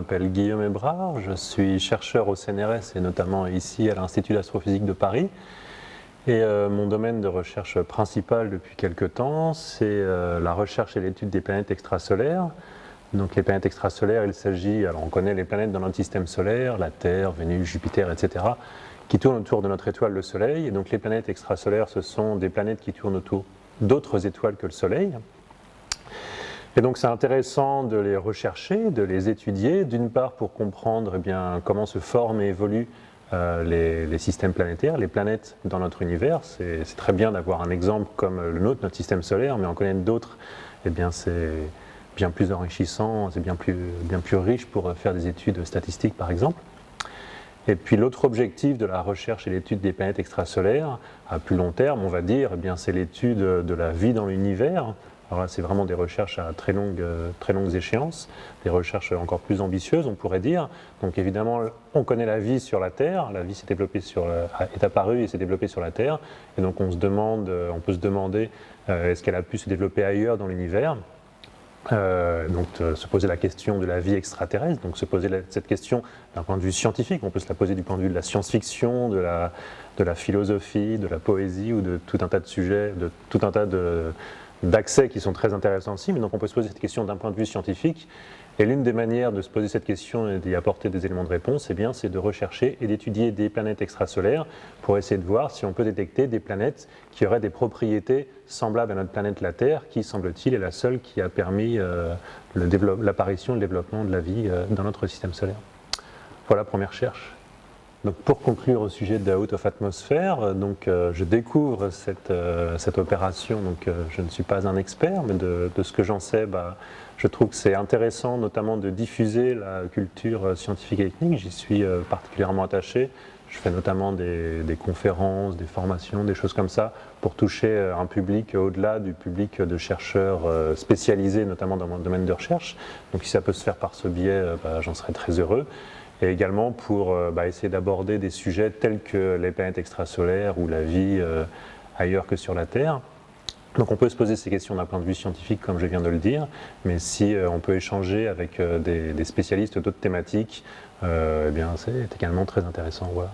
m'appelle Guillaume Hébrard, je suis chercheur au CNRS et notamment ici à l'Institut d'astrophysique de Paris. Et mon domaine de recherche principal depuis quelques temps, c'est la recherche et l'étude des planètes extrasolaires. Donc les planètes extrasolaires, il s'agit, alors on connaît les planètes dans notre système solaire, la Terre, Vénus, Jupiter, etc., qui tournent autour de notre étoile le Soleil. Et donc les planètes extrasolaires, ce sont des planètes qui tournent autour d'autres étoiles que le Soleil. Et donc c'est intéressant de les rechercher, de les étudier, d'une part pour comprendre comment se forment et évoluent les systèmes planétaires, les planètes dans notre univers. C'est très bien d'avoir un exemple comme le nôtre, notre système solaire, mais en connaître d'autres, c'est bien plus enrichissant, c'est bien plus riche pour faire des études statistiques par exemple. Et puis l'autre objectif de la recherche et l'étude des planètes extrasolaires, à plus long terme, on va dire, c'est l'étude de la vie dans l'univers. Alors là, c'est vraiment des recherches à très longues échéances, des recherches encore plus ambitieuses, on pourrait dire. Donc évidemment, on connaît la vie sur la Terre, la vie est apparue et s'est développée sur la Terre, et donc on peut se demander est-ce qu'elle a pu se développer ailleurs dans l'univers. Se poser la question de la vie extraterrestre, donc se poser cette question d'un point de vue scientifique, on peut se la poser du point de vue de la science-fiction, de la philosophie, de la poésie ou de tout un tas de sujets, de tout un tas d'accès qui sont très intéressants aussi, mais donc on peut se poser cette question d'un point de vue scientifique. Et l'une des manières de se poser cette question et d'y apporter des éléments de réponse, c'est de rechercher et d'étudier des planètes extrasolaires pour essayer de voir si on peut détecter des planètes qui auraient des propriétés semblables à notre planète la Terre, qui, semble-t-il, est la seule qui a permis l'apparition et le développement de la vie dans notre système solaire. Voilà, première recherche. Donc, pour conclure au sujet de Out of Atmosphere, je découvre cette opération, je ne suis pas un expert, mais de ce que j'en sais, je trouve que c'est intéressant notamment de diffuser la culture scientifique et technique, j'y suis particulièrement attaché. Je fais notamment des conférences, des formations, des choses comme ça, pour toucher un public au-delà du public de chercheurs spécialisés, notamment dans mon domaine de recherche. Donc si ça peut se faire par ce biais, j'en serais très heureux. Et également pour essayer d'aborder des sujets tels que les planètes extrasolaires ou la vie ailleurs que sur la Terre. Donc on peut se poser ces questions d'un point de vue scientifique, comme je viens de le dire, mais si on peut échanger avec des spécialistes d'autres thématiques, c'est également très intéressant. Voilà.